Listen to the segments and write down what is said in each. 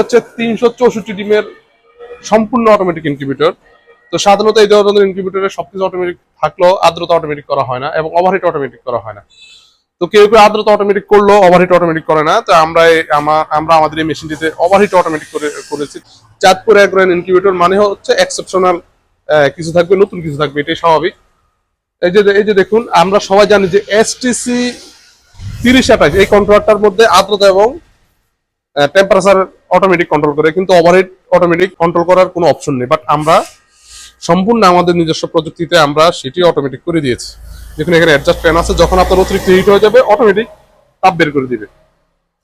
হচ্ছে 364 ডিমের সম্পূর্ণ অটোমেটিক ইনকিউবেটর। তো সাধারণত এই ধরনের ইনকিউবেটরে সবকিছু অটোমেটিক থাকলেও আর্দ্রতা অটোমেটিক করা হয় না এবং ওভারহিট অটোমেটিক করা হয় না। তো কেউ কেউ আর্দ্রতা অটোমেটিক করলো, ওভারহিট অটোমেটিক করে না। তো আমরা আমাদের এই মেশিনটিতে ওভারহিট অটোমেটিক করেছি। চাঁদপুর অ্যাগ্রোন ইনকিউবেটর মানে হচ্ছে এক্সেপশনাল, কিছু থাকবে, নতুন কিছু থাকবে, এটাই স্বাভাবিক। এই যে দেখুন, আমরা সবাই জানি যে এসটিসি 3028 এই কন্ট্রোলারটার মধ্যে আর্দ্রতা এবং টেম্পারেচার অটোমেটিক কন্ট্রোল করে, কিন্তু ওভারহিট অটোমেটিক কন্ট্রোল করার কোনো অপশন নেই। বাট আমরা সম্পূর্ণ আমাদের নিজস্ব প্রযুক্তিতে আমরা সেটি অটোমেটিক করে দিয়েছি। দেখুন এখানে অ্যাডজাস্ট ফ্যান আছে, যখন আপনার অতিরিক্ত হিট হয়ে যাবে অটোমেটিক তাপ বের করে দিবে।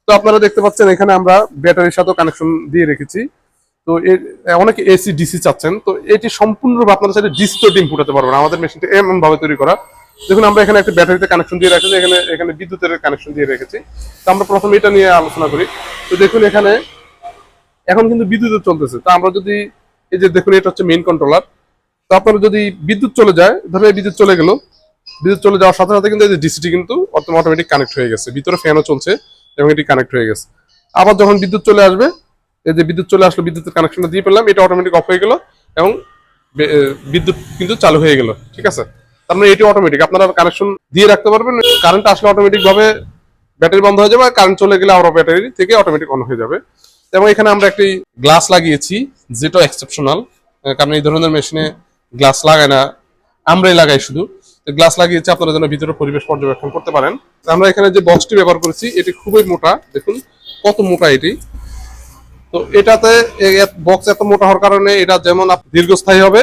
তো আপনারা দেখতে পাচ্ছেন এখানে আমরা ব্যাটারির সাথে কানেকশন দিয়ে রেখেছি। তো অনেকে এসি ডিসি চাচ্ছেন, তো এটি সম্পূর্ণরূপে আপনারা চাইলে ডিসিতে ডিম ফুটাতে পারবেন। আমাদের মেশিনটা এমন ভাবে তৈরি করা। দেখুন আমরা এখানে একটা ব্যাটারিতে কানেকশন দিয়ে রেখেছি, এখানে বিদ্যুতের কানেকশন দিয়ে রেখেছি। তো আমরা প্রথমে এটা নিয়ে আলোচনা করি। তো দেখুন এখানে এখন কিন্তু বিদ্যুৎ চলতেছে। তো আমরা যদি এই যে দেখুন, এটা হচ্ছে মেইন কন্ট্রোলার। তো আপনার যদি বিদ্যুৎ চলে যায়, ধরো এই বিদ্যুৎ চলে গেল, বিদ্যুৎ চলে যাওয়ার সাথে সাথে কিন্তু এই যে ডিসিটি কিন্তু অটোমেটিক কানেক্ট হয়ে গেছে, ভিতরে ফ্যানও চলছে এবং এটি কানেক্ট হয়ে গেছে। আবার যখন বিদ্যুৎ চলে আসবে, এই যে বিদ্যুৎ চলে আসলো, বিদ্যুতের কানেকশনটা দিয়ে পেলাম, এটা অটোমেটিক অফ হয়ে গেল এবং বিদ্যুৎ কিন্তু চালু হয়ে গেল। ঠিক আছে, তার মানে এটি অটোমেটিক, আপনারা কানেকশন দিয়ে রাখতে পারবেন। কারেন্ট আসলে অটোমেটিক ভাবে ব্যাটারি বন্ধ হয়ে যাবে, কারেন্ট চলে গেলে আবার ব্যাটারি থেকে অটোমেটিক অন হয়ে যাবে। এবং এখানে আমরা একটি গ্লাস লাগিয়েছি, যেটা এক্সেপশনাল, কারণ এই ধরনের মেশিনে গ্লাস লাগায় না, আমরাই লাগাই শুধু। গ্লাস লাগিয়েছি আপনারা যেন ভিতরে পরিবেশ পর্যবেক্ষণ করতে পারেন। আমরা এখানে যে বক্সটি ব্যবহার করেছি এটি খুবই মোটা, দেখুন কত মোটা এটি। তো এটাতে বক্স এত মোটা হওয়ার কারণে এটা যেমন দীর্ঘস্থায়ী হবে,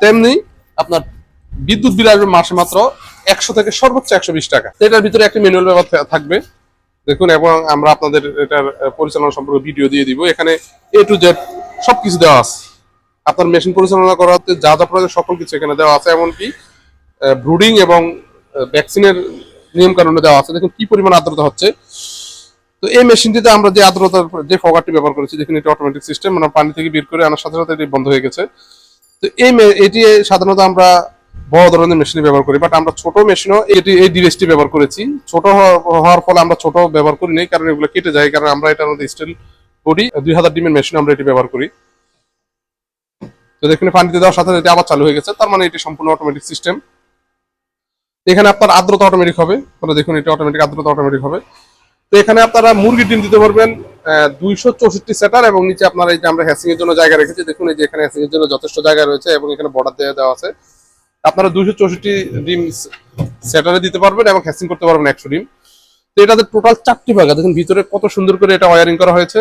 তেমনি আপনার বিদ্যুৎ বিল আসবে মাসে মাত্র 100 থেকে সর্বোচ্চ 120 টাকা। এটার ভিতরে একটি ম্যানুয়াল ব্যবহার থাকবে দেখুন, এবং আমরা আপনাদের এটার পরিচালনা সম্পর্কে ভিডিও দিয়ে দিব। এখানে এ টু জেড সবকিছু দেওয়া আছে, আপনার মেশিন পরিচালনা করাতে যা যা প্রয়োজন সকল কিছু এখানে দেওয়া আছে। এমনকি ব্রুডিং এবং ভ্যাকসিনের নিয়ম কানুনে দেওয়া আছে। দেখুন কি পরিমাণ আর্দ্রতা হচ্ছে। তো এই মেশিনটিতে আমরা যে আর্দ্রতার যে ফগারটি ব্যবহার করেছি, দেখুন এটা অটোমেটিক সিস্টেম, মানে পানি থেকে বের করে আনার সাথে সাথে এটি বন্ধ হয়ে গেছে। তো এটি সাধারণত আমরা বড় ধরনের মেশিনে ব্যবহার করি, বাট আমরা ছোট মেশিনও এই ডিভাইসটি ব্যবহার করেছি। ছোট হওয়ার ফলে আমরা ছোট ব্যবহার করি নাই, কারণ এগুলো কেটে যায়, কারণ আমরা এটার মধ্যে স্টিল বডি 2000 ডিমের মেশিন আমরা এটি ব্যবহার করি। তো দেখুন পানিতে দেওয়ার সাথে সাথে আবার চালু হয়ে গেছে, তার মানে এটি সম্পূর্ণ অটোমেটিক সিস্টেম। এখানে আপনার আর্দ্রতা অটোমেটিক হবে, দেখুন এটা অটোমেটিক আর্দ্রতা অটোমেটিক হবে। তো এখানে আপনারা মুরগির ডিম দিতে পারবেন 264 সেটার, এবং নিচে আপনারা এই যে আমরা হ্যাসিং এর জন্য জায়গা রেখেছি, দেখুন এই যে এখানে হ্যাসিং এর জন্য যথেষ্ট জায়গা রয়েছে এবং এখানে বর্ডার দেওয়া আছে। আপনারা 264 ডিম সেটারে দিতে পারবেন এবং হ্যাসিং করতে পারবেন 100 ডিম। তো এটাতে টোটাল 4টি ভাগা, দেখুন ভিতরে কত সুন্দর করে এটা ওয়্যারিং করা হয়েছে।